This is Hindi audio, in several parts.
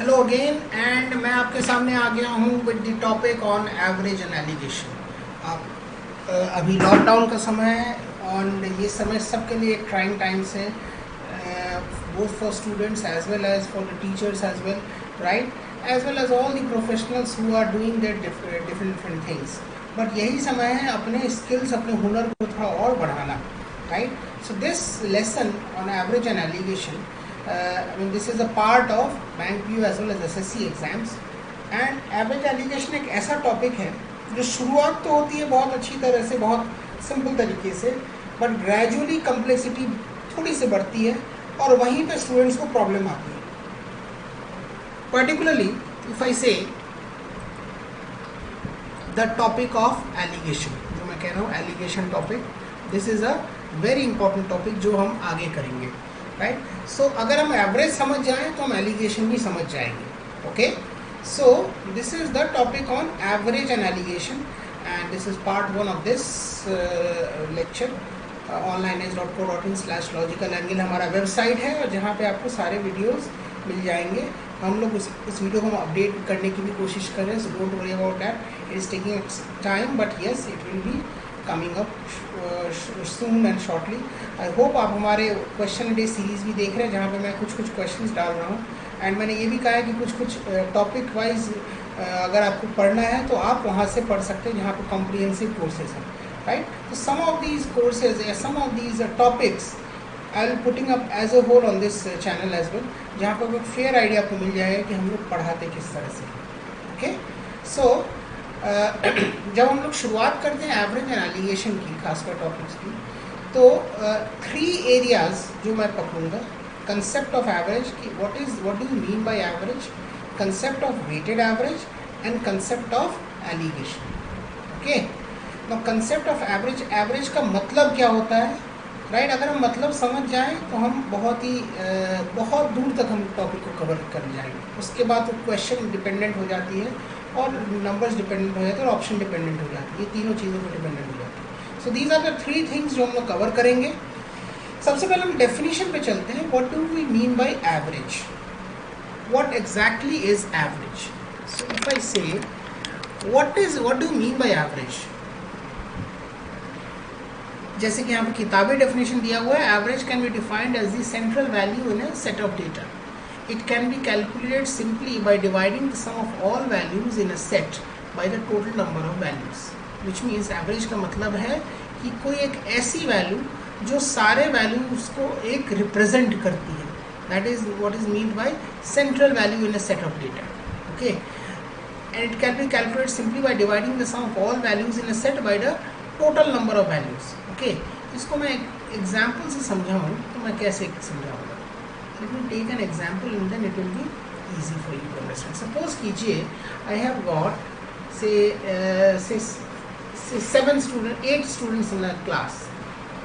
हेलो अगेन एंड मैं आपके सामने आ गया हूँ with the topic on average and allegation. आप अभी लॉकडाउन का समय है और ये समय सबके लिए एक ट्राइंग टाइम्स है, both for students as well as for the teachers as well, right? As well as all the professionals who are doing their different things. But यही समय है अपने skills, अपने हुनर को थोड़ा और बढ़ाना, right? So this lesson on average and allegation, I mean this is a part of bank PU as well as SSC exams. And average allegation एक ऐसा टॉपिक है जो शुरुआत तो होती है बहुत अच्छी तरह से, बहुत सिंपल तरीके से, बट ग्रेजुअली कम्प्लेक्सिटी थोड़ी सी बढ़ती है और वहीं पे स्टूडेंट्स को प्रॉब्लम आती है। पर्टिकुलरली इफ आई से द टॉपिक ऑफ एलिगेशन, जो मैं कह रहा हूँ alligation topic, this is a very important topic जो हम आगे करेंगे, राइट? सो अगर हम एवरेज समझ जाएं तो हम एलिगेशन भी समझ जाएंगे। Okay, so this is the topic on average and allegation and this is part 1 of this lecture. onlineedge.co.in/logical angle हमारा वेबसाइट है और जहाँ पे आपको सारे वीडियोस मिल जाएंगे। हम लोग उस वीडियो को हम अपडेट करने की भी कोशिश कर रहे हैं, so don't worry about that, it is taking time but yes it will be coming up soon and shortly. I hope आप हमारे क्वेश्चन डे सीरीज़ भी देख रहे हैं जहाँ पे मैं कुछ क्वेश्चंस डाल रहा हूँ। एंड मैंने ये भी कहा है कि कुछ टॉपिक वाइज अगर आपको पढ़ना है तो आप वहाँ से पढ़ सकते हैं जहाँ पर कॉम्प्रिहेंसिव कोर्सेज हैं, right? So some of these courses, some of these topics I will putting up as a whole on this channel as well, जहाँ पर एक फेयर आइडिया आपको मिल जाएगा कि हम लोग पढ़ाते किस तरह से। ओके, सो जब हम लोग शुरुआत करते हैं एवरेज एंड एलिगेशन की, खासकर टॉपिक्स की, तो 3 एरियाज जो मैं पकड़ूंगा। कंसेप्ट ऑफ एवरेज की what do you mean by average, concept of weighted average and concept of alligation. Okay, तो कंसेप्ट ऑफ एवरेज, एवरेज का मतलब क्या होता है, राइट? अगर हम मतलब समझ जाएं तो हम बहुत दूर तक हम टॉपिक को कवर कर जाएंगे। उसके बाद तो क्वेश्चन डिपेंडेंट हो जाती है और नंबर्स डिपेंडेंट हो जाते हैं और ऑप्शन डिपेंडेंट हो जाती है, ये तीनों चीज़ों पर डिपेंडेंट हो जाती है। So these are the 3 things जो हम लोग कवर करेंगे। सबसे पहले हम डेफिनेशन पे चलते हैं। What do we mean by average, what exactly is average? So if I say what do mean by average, जैसे कि यहाँ पर किताबी डेफिनेशन दिया हुआ है, average can be defined as the central value in a set of data. It can be calculated simply by dividing the sum of all values in a set by the total number of values. Which means average का मतलब है कि कोई एक ऐसी वैल्यू जो सारे वैल्यूज को एक रिप्रेजेंट करती है, that is what is mean by central value in a set of data. Okay, and it can be calculated simply by dividing the sum of all values in a set by the total number of values. Okay, इसको मैं एक एग्जाम्पल से समझाऊँ तो मैं कैसे समझाऊँगा? Let me take an example and then it will be easy for you to understand. Suppose कीजिए I have got say 8 students in a class,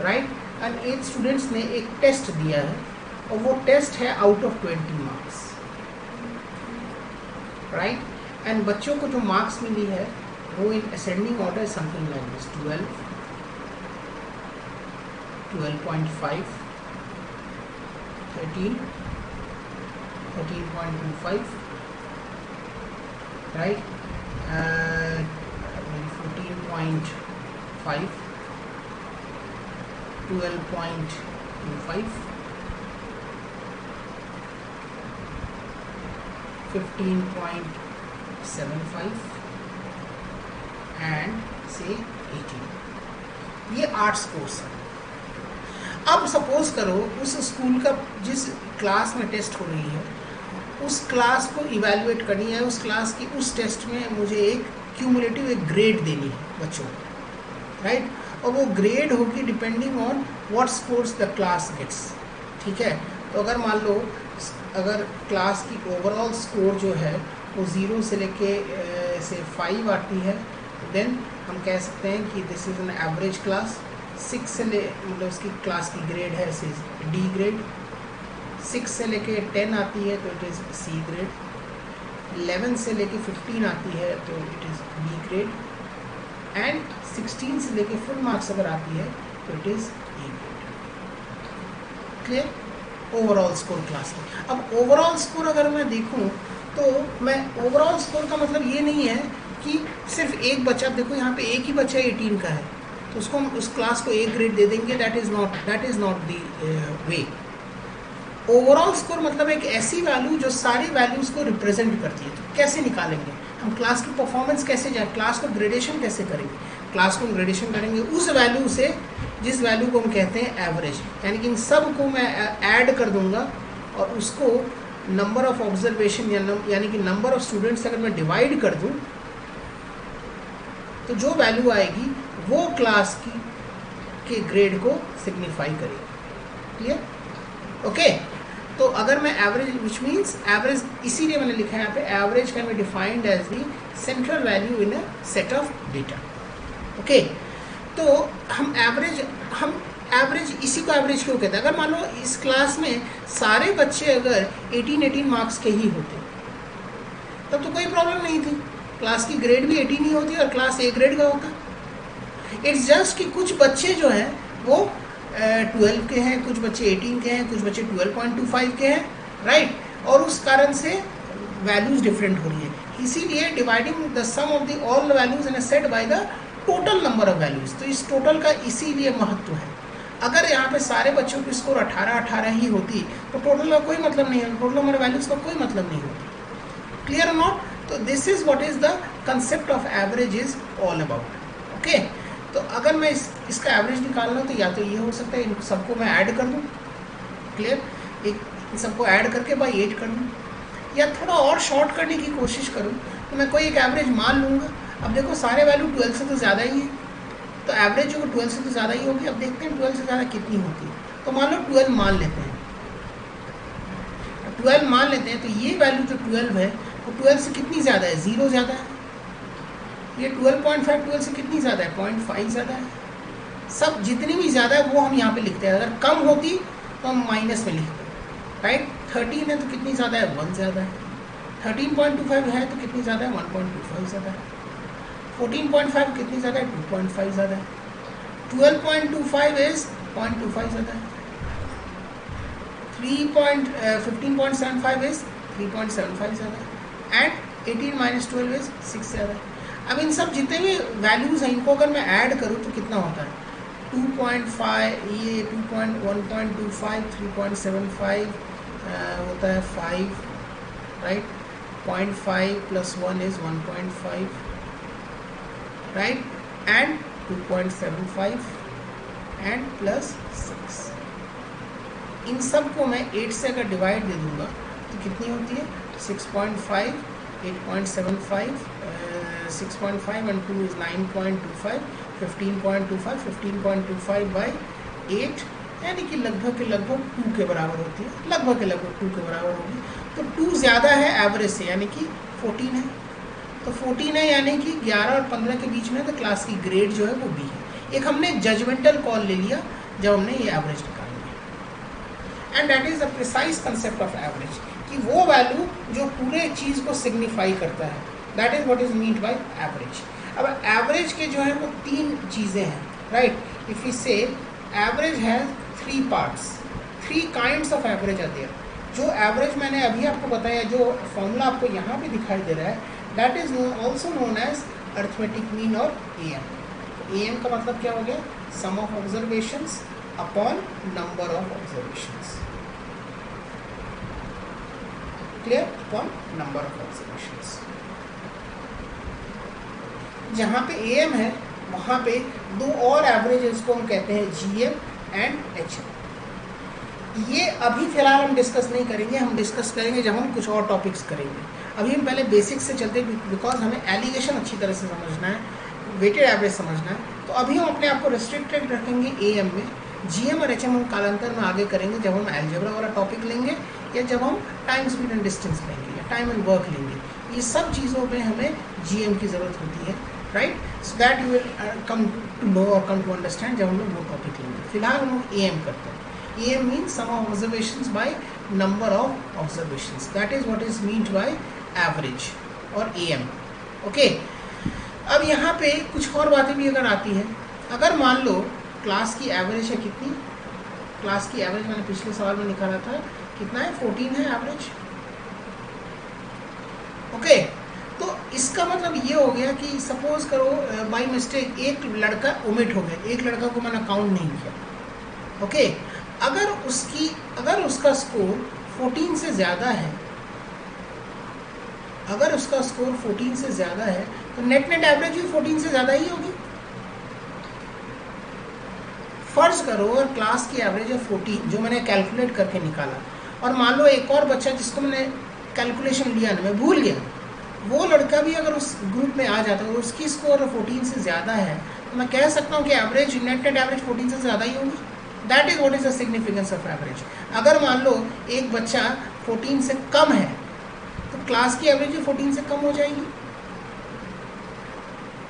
right? And 8 students ने एक टेस्ट दिया है और वो टेस्ट है out of 20 marks, right? And बच्चों को जो मार्क्स मिली है वो in ascending order something like this 12, 12.5, 13, 13.25, right? 14.5, 12.25, 15.75 and से 18। ये 8 स्कोर्स हैं। अब सपोज करो उस स्कूल का जिस क्लास में टेस्ट हो रही है उस क्लास को इवैल्यूएट करनी है, उस क्लास की उस टेस्ट में मुझे एक क्यूमुलेटिव एक ग्रेड देनी है बच्चों को, राइट? और वो ग्रेड होगी depending on what scores the class gets, ठीक है? तो अगर मान लो अगर क्लास की ओवरऑल स्कोर जो है वो 0 से लेके से 5 आती है, देन हम कह सकते हैं कि this is an average class. 6 से मतलब उसकी क्लास की ग्रेड है डी ग्रेड। 6 से लेके 10 आती है तो इट इज़ सी ग्रेड। 11 से लेके 15 आती है तो it is B grade. And 16 से लेके फुल मार्क्स अगर आती है तो it is A grade. Clear? Overall score class में। अब ओवरऑल स्कोर अगर मैं देखूं तो मैं ओवरऑल स्कोर का मतलब ये नहीं है कि सिर्फ एक बच्चा, देखो यहाँ पे एक ही बच्चा 18 का है तो उसको हम उस क्लास को एक ग्रेड दे देंगे, that is not the way. Overall score मतलब एक ऐसी वैल्यू जो सारी वैल्यूज़ को रिप्रेजेंट करती है। तो कैसे निकालेंगे हम क्लास की परफॉर्मेंस, कैसे जाए क्लास को ग्रेडेशन कैसे करेंगे? क्लास को ग्रेडेशन करेंगे उस वैल्यू से जिस वैल्यू को हम कहते हैं एवरेज, यानी कि इन सब को मैं ऐड कर दूंगा और उसको नंबर ऑफ ऑब्जर्वेशन यानी कि नंबर ऑफ स्टूडेंट्स अगर मैं डिवाइड कर दूं तो जो वैल्यू आएगी वो क्लास की के ग्रेड को सिग्निफाई करेगी। क्लियर? ओके। तो अगर मैं एवरेज, विच मीन्स एवरेज, इसीलिए मैंने लिखा है यहाँ पे average can be defined as the central value in a set of data. Okay. तो हम एवरेज इसी को एवरेज क्यों कहते हैं? अगर मान लो इस क्लास में सारे बच्चे अगर 18 मार्क्स के ही होते तब तो कोई प्रॉब्लम नहीं थी, क्लास की ग्रेड भी 18 ही होती और क्लास ए ग्रेड का होता। इट्स जस्ट कि कुछ बच्चे जो हैं वो 12 के हैं, कुछ बच्चे 18 के हैं, कुछ बच्चे 12.25 के हैं, राइट? और उस कारण से वैल्यूज डिफरेंट हो रही है, इसीलिए dividing the sum of the all values in a set by the total number of values. तो इस टोटल का इसीलिए महत्व है। अगर यहाँ पे सारे बच्चों की स्कोर 18 ही होती तो टोटल का कोई मतलब नहीं है, टोटल नंबर वैल्यूज का कोई मतलब नहीं होती। क्लियर और नॉट? तो this is what is the concept of average is all about. Okay. तो अगर मैं इसका एवरेज निकालना हो तो या तो ये हो सकता है इन सबको मैं ऐड कर दूँ, क्लियर, इन सबको ऐड करके बाई 8 कर दूँ, या थोड़ा और शॉर्ट करने की कोशिश करूँ तो मैं कोई एक एवरेज मान लूँगा। अब देखो सारे वैल्यू 12 से तो ज़्यादा ही है, तो एवरेज जो 12 से तो ज़्यादा ही होगी। अब देखते हैं 12 से ज़्यादा कितनी होती है। तो मान लो 12 मान लेते हैं, 12 मान लेते हैं, तो ये वैल्यू जो 12 है वो 12 से कितनी ज़्यादा है? 0 ज़्यादा है। ये 12.5 12 से कितनी ज़्यादा है? 0.5 ज़्यादा है। सब जितनी भी ज़्यादा है वो हम यहाँ पे लिखते हैं, अगर कम होती तो हम माइनस में लिखते हैं, राइट? 13 है तो कितनी ज़्यादा है? 1 ज़्यादा है। 13.25 है तो कितनी ज़्यादा है? 1.25 ज़्यादा है। 14.5 कितनी ज़्यादा है? 2.5 ज़्यादा है। 12.25 इज 0.25 ज़्यादा है। 15.75 इज 3.75 ज़्यादा है। एंड 18 माइनस 12 इज 6 ज़्यादा है। अब इन सब जितने भी वैल्यूज़ हैं इनको अगर मैं ऐड करूँ तो कितना होता है? 2.5, ये 1.25, 3.75 होता है 5, right? 0.5 plus 1 is 1.5, right? And 2.75 and plus 6। इन सब को मैं 8 से अगर डिवाइड दे दूंगा तो कितनी होती है? 6.5, 8.75, 6.5 and 2 is 9.25, 15.25, 15.25 by 8, यानी कि लगभग के लगभग 2 के बराबर होती है, लगभग के लगभग 2 के बराबर होगी। तो 2 ज़्यादा है एवरेज से, यानी कि 14 है। तो 14 है यानी कि 11 और 15 के बीच में, तो क्लास की ग्रेड जो है वो बी है। एक हमने जजमेंटल कॉल ले लिया जब हमने ये एवरेज निकाल लिया। And that is the precise concept of average, कि वो वैल्यू जो पूरे चीज़ को सिग्निफाई करता है, that is what is meant by average. अब एवरेज के जो है वो 3 चीज़ें हैं, right? If you say average has 3 parts, 3 kinds of average are there. जो एवरेज मैंने अभी आपको बताया, जो फॉर्मूला आपको यहाँ पे दिखाई दे रहा है, that is also known as arithmetic mean or AM। AM का मतलब क्या हो गया? Sum of observations upon number of observations, clear? Upon number of observations. जहाँ पे AM है वहाँ पे 2 और एवरेज को हम कहते हैं GM एंड HM। ये अभी फिलहाल हम डिस्कस नहीं करेंगे, हम डिस्कस करेंगे जब हम कुछ और टॉपिक्स करेंगे। अभी हम पहले बेसिक्स से चलते हैं, बिकॉज हमें एलिगेशन अच्छी तरह से समझना है, वेटेड एवरेज समझना है। तो अभी हम अपने आप को रिस्ट्रिक्टेड रखेंगे AM में। GM और HM हम कालांतर में आगे करेंगे जब हम अलजेब्रा वाला टॉपिक लेंगे, या जब हम टाइम, स्पीड एंड डिस्टेंस लेंगे, या टाइम एंड वर्क लेंगे। ये सब चीज़ों पे हमें GM की ज़रूरत होती है, right? So that you will come to know और कम टू अंडरस्टैंड जब हम लोग वो टॉपिक लेंगे। फिलहाल हम लोग AM करते हैं। AM means sum of observations by number of observations. That is what is meant by average और AM. Okay. अब यहाँ पे कुछ और बातें भी अगर आती हैं, अगर मान लो क्लास की एवरेज है कितनी? क्लास की एवरेज मैंने पिछले सवाल में निकाला था, कितना है? 14 है एवरेज। ओके, तो इसका मतलब ये हो गया कि सपोज करो बाई मिस्टेक एक लड़का ओमिट हो गया, एक लड़का को मैंने काउंट नहीं किया। ओके, अगर उसका स्कोर 14 से ज़्यादा है, अगर उसका स्कोर 14 से ज़्यादा है तो नेट एवरेज भी 14 से ज़्यादा ही होगी। फर्ज करो और क्लास की एवरेज है 14 जो मैंने कैलकुलेट करके निकाला, और मान लो एक और बच्चा जिसको मैंने कैलकुलेशन लिया ना, मैं भूल गया, वो लड़का भी अगर उस ग्रुप में आ जाता है और उसकी स्कोर 14 से ज़्यादा है, तो मैं कह सकता हूँ कि एवरेज नेट एवरेज 14 से ज़्यादा ही होगी। That is what is the significance of average. अगर मान लो एक बच्चा 14 से कम है तो क्लास की एवरेज भी 14 से कम हो जाएगी,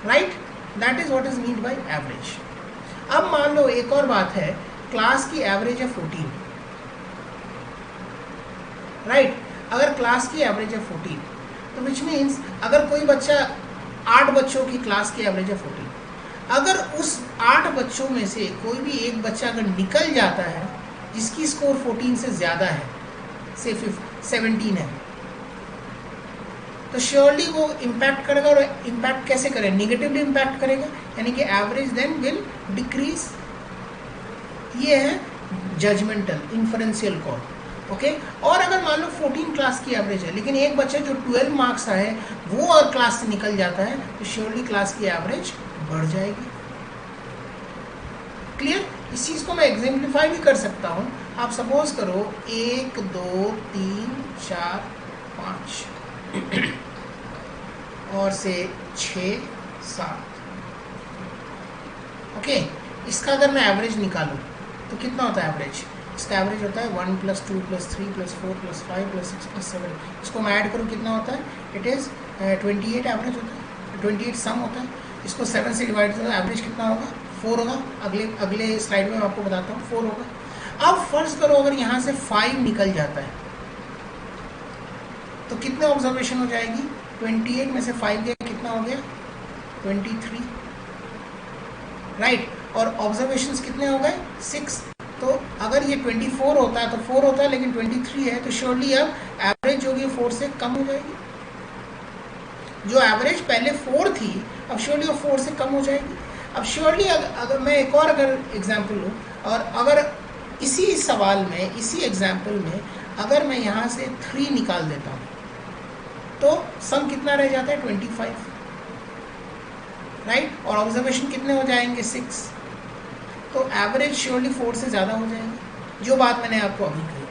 right? That is what is mean by average. अब मान लो एक और बात है, क्लास की एवरेज है 14, राइट? अगर क्लास की एवरेज है 14 तो विच मीन्स अगर कोई बच्चा 8 बच्चों की क्लास की एवरेज है 14, अगर उस 8 बच्चों में से कोई भी एक बच्चा अगर निकल जाता है जिसकी स्कोर 14 से ज़्यादा है, से 17 है, तो श्योरली वो इम्पैक्ट करेगा, और इम्पैक्ट कैसे करेगा? निगेटिवली इम्पैक्ट करेगा, यानी कि एवरेज देन विल डिक्रीज। ये है जजमेंटल इन्फरेंशियल कॉल। ओके, और अगर मान लो 14 क्लास की एवरेज है लेकिन एक बच्चा जो 12 मार्क्स आए वो और क्लास से निकल जाता है, तो श्योरली क्लास की एवरेज बढ़ जाएगी। क्लियर? इस चीज़ को मैं एग्जाम्पलीफाई भी कर सकता हूँ। आप सपोज करो 1 2 3 4 5 और से 6 7। ओके, इसका अगर मैं एवरेज निकालूं तो कितना होता है एवरेज? इसका एवरेज होता है 1 + 2 + 3 + 4 + 5 + 6 + 7। इसको मैं ऐड करूँ कितना होता है? इट इज़ 28 एवरेज होता है, 28 सम होता है। इसको 7 से डिवाइड करो, एवरेज कितना होगा? 4 होगा। अगले स्लाइड में मैं आपको बताता हूँ 4 होगा। अब फर्ज करो अगर यहाँ से 5 निकल जाता है तो कितने ऑब्जर्वेशन हो जाएगी? 28 में से 5 गया, कितना हो गया? 23, राइट? और ऑब्जर्वेशंस कितने हो गए? 6। तो अगर ये 24 होता है तो 4 होता है, लेकिन 23 है, तो श्योरली अब एवरेज होगी 4 से कम हो जाएगी। जो एवरेज पहले 4 थी अब श्योरली वो 4 से कम हो जाएगी। अब श्योरली अगर मैं एक और अगर एग्जाम्पल लूँ, और अगर इसी सवाल में, इसी एग्जाम्पल में अगर मैं यहाँ से 3 निकाल देता हूँ तो सम कितना रह जाता है? 25, राइट? और ऑब्जर्वेशन कितने हो जाएंगे? 6। तो एवरेज श्योरली 4 से ज़्यादा हो जाएगी। जो बात मैंने आपको अभी कही,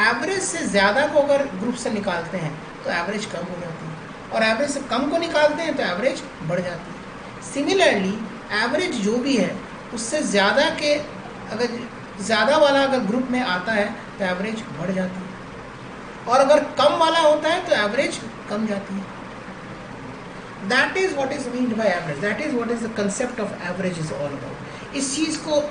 एवरेज से ज़्यादा को अगर ग्रुप से निकालते हैं तो एवरेज कम हो जाती है, और एवरेज से कम को निकालते हैं तो एवरेज बढ़ जाती है। सिमिलरली एवरेज जो भी है उससे ज़्यादा के अगर ज़्यादा वाला अगर ग्रुप में आता है तो एवरेज बढ़ जाती है, और अगर कम वाला होता है तो एवरेज कम जाती है। That is what is meant by average, that is what is the concept of average is all about. इस चीज़ को,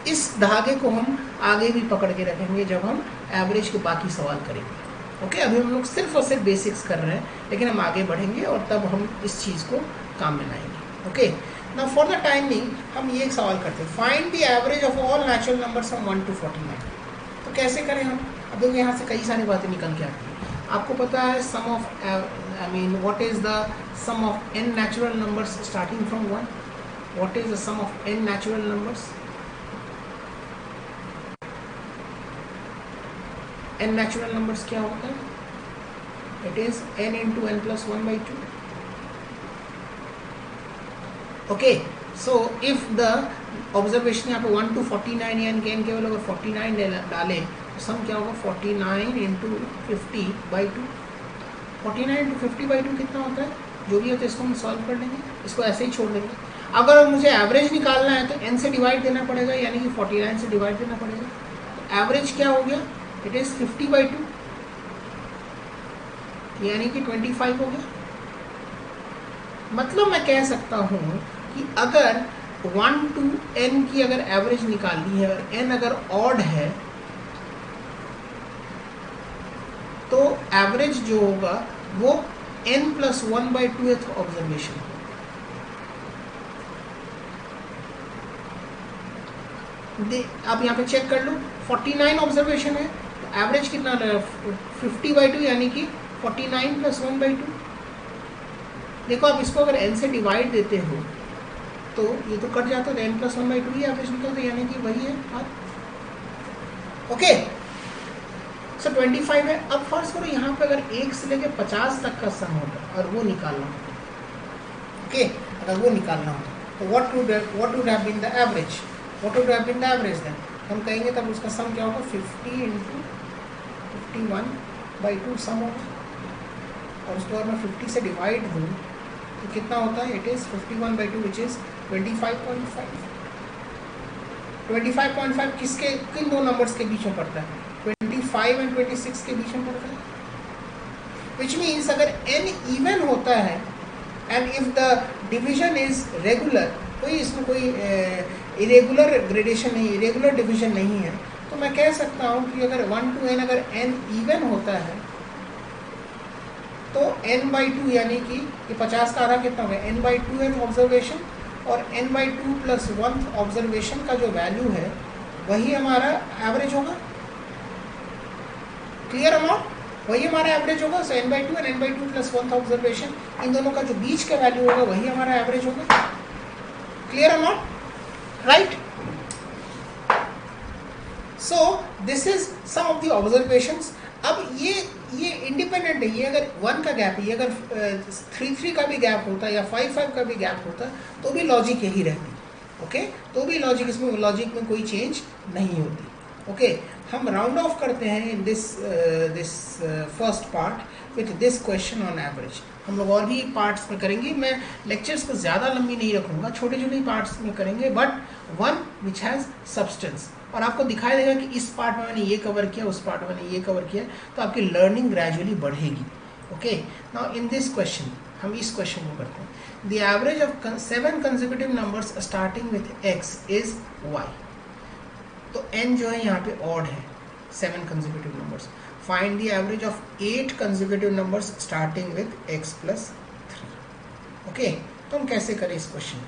इस धागे को हम आगे भी पकड़ के रखेंगे जब हम एवरेज के बाकी सवाल करेंगे। ओके, अभी हम लोग सिर्फ और सिर्फ बेसिक्स कर रहे हैं, लेकिन हम आगे बढ़ेंगे और तब हम इस चीज़ को काम में लाएंगे। Okay, now for the timing हम ये एक सवाल करते हैं, find the average of all natural numbers from 1 to 49। तो कैसे करें हम? अब देखो यहाँ से कई सारी बातें निकल के आती हैं। आपको पता है sum of what is the sum of n natural numbers starting from 1? What is the sum of n natural numbers? n natural numbers क्या होता है? It is n × n + 1/2। Okay, so if the observation यहाँ पे 1 to 49 या n केवल अगर 49 डाले तो सम क्या होगा? 49 × 50/2। 49 × 50/2 कितना होता है? जो भी होता है इसको हम सॉल्व कर लेंगे, इसको ऐसे ही छोड़ देंगे। अगर मुझे एवरेज निकालना है तो n से डिवाइड देना पड़ेगा, यानी कि 49 से डिवाइड देना पड़ेगा। तो एवरेज क्या हो गया? इट इज़ 50/2, यानी कि 25 हो गया। मतलब मैं कह सकता हूँ कि अगर 1 to n की अगर एवरेज निकालनी है और n अगर ऑड है तो एवरेज जो होगा वो n + 1/2th ऑब्जर्वेशन। आप यहाँ पे चेक कर लो, 49 ऑब्जर्वेशन है, तो एवरेज कितना 50/2 यानी कि 49 + 1/2। देखो आप इसको अगर n से डिवाइड देते हो तो ये तो कट जाता है, n + 1/2 ही एवरेज निकलता है, यानी कि वही है बात। ओके, सो 25 है। अब फर्स्ट करो यहाँ पे अगर 1 से लेके 50 तक का सम होता और वो निकालना होता, ओके, अगर वो निकालना होता तो what would have been the average? What would have been the average then? हम कहेंगे तब उसका सम क्या होगा, 50 × 51/2 सम होगा, और उसको अगर मैं 50 से डिवाइड दूँ तो कितना होता है, इट इज़ 51/2 विच इज़ 25.5। 25.5 किसके, किन दो नंबर्स के बीच में पड़ता है, 25 और 26 के बीच में पड़ता है, विच मीन्स अगर n इवन होता है and if the division is regular, कोई इसमें कोई इरेगुलर ग्रेडेशन नहीं, इरेगुलर डिवीजन नहीं है, तो मैं कह सकता हूँ कि अगर 1 to n अगर n इवन होता है तो n/2 यानी कि ये 50 का आधा कितना होगा, n/2 है ऑब्जर्वेशन, और n/2 + 1 ऑब्जर्वेशन का जो वैल्यू है वही हमारा एवरेज होगा। क्लियर अमाउंट, वही हमारा एवरेज होगा। सो n/2 और n/2 + 1 ऑब्जर्वेशन, इन दोनों का जो बीच का वैल्यू होगा वही हमारा एवरेज होगा। Clear amount, right. So this is sum of the observations. अब ये इंडिपेंडेंट है, ये अगर 1 का गैप है, ये अगर 3 का भी गैप होता या 5 का भी गैप होता तो भी लॉजिक यही रहती, ओके, तो भी लॉजिक, इसमें लॉजिक में कोई चेंज नहीं होती। ओके, हम राउंड ऑफ करते हैं in this first part with this question on average. हम लोग और भी पार्ट्स में करेंगे, मैं लेक्चर्स को ज़्यादा लंबी नहीं रखूँगा, छोटे छोटे पार्ट्स में करेंगे, but one which has substance, और आपको दिखाई देगा कि इस पार्ट में मैंने ये कवर किया, उस पार्ट में मैंने ये कवर किया, तो आपकी लर्निंग ग्रेजुअली बढ़ेगी। Okay, now in this question, हम इस क्वेश्चन को करते हैं, the average of 7 consecutive numbers starting with x is y। तो n जो है यहाँ पे ऑड है, 7 consecutive numbers. Find the average of 8 consecutive numbers starting with x + 3। Okay, तो हम कैसे करें इस क्वेश्चन,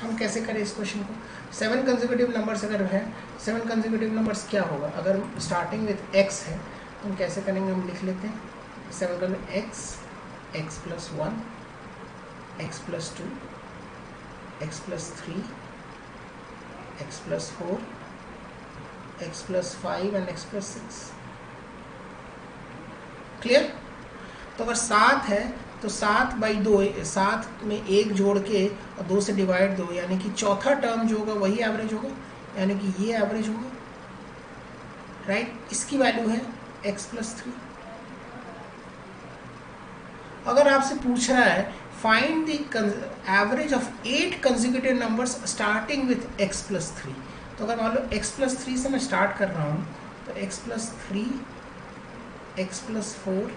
हम कैसे करें इस क्वेश्चन को। 7 कंसेक्यूटिव नंबर्स अगर है, 7 कंसेक्यूटिव नंबर्स क्या होगा, अगर स्टार्टिंग विथ x है तो हम कैसे करेंगे, हम लिख लेते हैं 7 का x, x + 1, x + 2, x + 3, x + 4, x + 5 and x + 6। Clear. तो अगर 7 है तो 7/2, 7 में 1 जोड़ के और 2 से डिवाइड 2, यानी कि चौथा टर्म जो होगा वही एवरेज होगा, यानी कि ये एवरेज होगा, राइट। इसकी वैल्यू है x + 3। अगर आपसे पूछ रहा है find the average of 8 consecutive numbers starting with x + 3, तो अगर मान लो x + 3 से मैं स्टार्ट कर रहा हूँ तो x + 3, x + 4,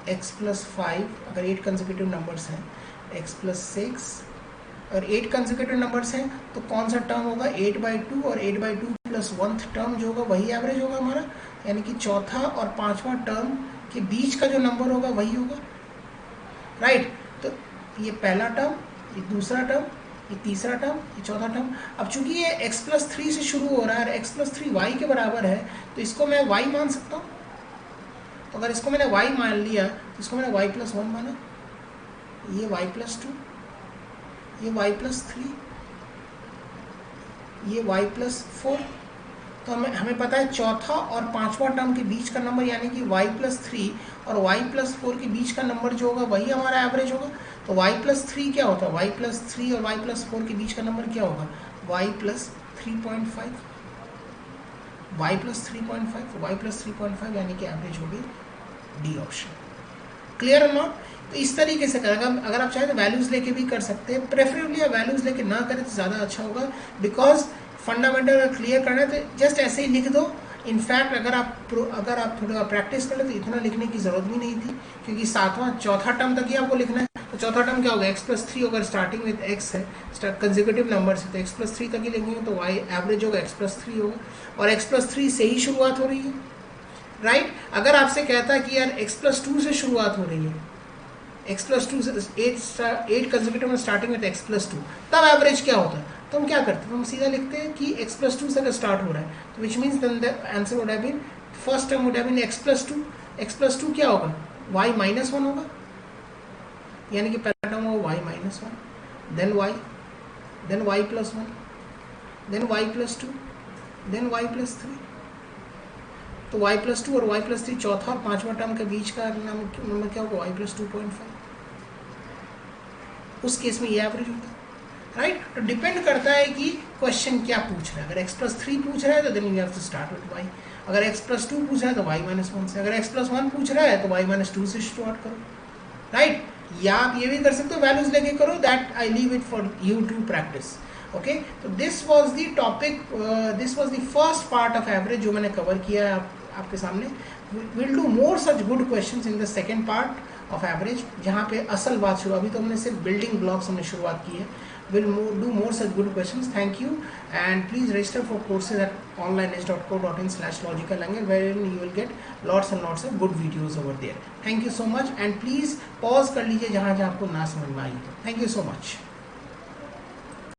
x + 5, अगर 8 कंसेक्यूटिव नंबर्स हैं, x + 6, और 8 कंसेक्यूटिव नंबर्स हैं तो कौन सा टर्म होगा, 8/2, और 8/2 + 1 टर्म जो होगा वही एवरेज होगा हमारा, यानी कि चौथा और पांचवा टर्म के बीच का जो नंबर होगा वही होगा, राइट। तो ये पहला टर्म, ये दूसरा टर्म, ये तीसरा टर्म, ये चौथा टर्म। अब चूंकि ये x + 3 से शुरू हो रहा है और x + 3 y के बराबर है, तो इसको मैं y मान सकता हूँ। तो अगर इसको मैंने y मान लिया तो इसको मैंने y + 1 माना, ये y + 2, ये y + 3, ये y + 4। तो हमें पता है चौथा और पांचवा टर्म के बीच का नंबर, यानी कि y + 3 और y + 4 के बीच का नंबर जो होगा वही हमारा एवरेज होगा। तो y + 3 क्या होता है, y + 3 और y + 4 के बीच का नंबर क्या होगा, y + 3.5, y + 3.5, y + 3.5, यानी कि एवरेज होगी डी ऑप्शन। क्लियर है ना। तो इस तरीके से करेगा, अगर आप चाहें तो वैल्यूज लेके भी कर सकते हैं, प्रेफरेबली आप वैल्यूज लेके ना करें तो ज़्यादा अच्छा होगा, बिकॉज फंडामेंटल अगर क्लियर करना है तो जस्ट ऐसे ही लिख दो। इनफैक्ट अगर आप थोड़ा प्रैक्टिस कर ले तो इतना लिखने की ज़रूरत भी नहीं थी, क्योंकि चौथा टर्म तक ही आपको लिखना है। तो चौथा टर्म क्या होगा, x + 3, अगर स्टार्टिंग विद x है, कंसेक्यूटिव नंबर है, तो x + 3 तक ही लिखेंगे, तो y एवरेज होगा x + 3 होगा, और x + 3 से ही शुरुआत हो रही है, राइट। अगर आपसे कहता है कि यार x + 2 से शुरुआत हो रही है, x + 2 से 8 कंसेक्यूटिव में स्टार्टिंग विद x + 2, तब एवरेज क्या होता है, तो हम क्या करते हैं, तो हम सीधा लिखते हैं कि x+2 से अगर स्टार्ट हो रहा है तो which means then the answer would have been, first term would have been x+2, x+2 क्या होगा, y-1 होगा, यानी कि पहला टर्म होगा y-1, then y, then y+1, then y+2, then y+3, तो y+2 और y+3 चौथा और पांचवा टर्म के बीच का नंबर क्या होगा, y+2.5, उस केस में ये एवरेज होगा, राइट। तो डिपेंड करता है कि क्वेश्चन क्या पूछ रहा है। अगर x+3 पूछ रहा है तो then you have to start with y, अगर x+2 पूछ रहा है तो y-1 से, अगर x+1 पूछ रहा है तो y-2 से स्टार्ट करो, राइट। या आप ये भी कर सकते हो वैल्यूज लेके करो, that I leave it for you to practice, okay. तो this was the topic, this was the first part of average जो मैंने कवर किया है आपके सामने। Will do more such good questions in the second part of average, जहाँ पे असल बात शुरू, अभी तो हमने सिर्फ बिल्डिंग ब्लॉक्स हमने शुरुआत की है। We'll do more such good questions. Thank you, and please register for courses at onlineedge.co.in/logicallanguage, wherein you will get lots and lots of good videos over there. Thank you so much, and please pause कर लीजिए जहाँ जहाँ आपको ना समझ में आई। Thank you so much.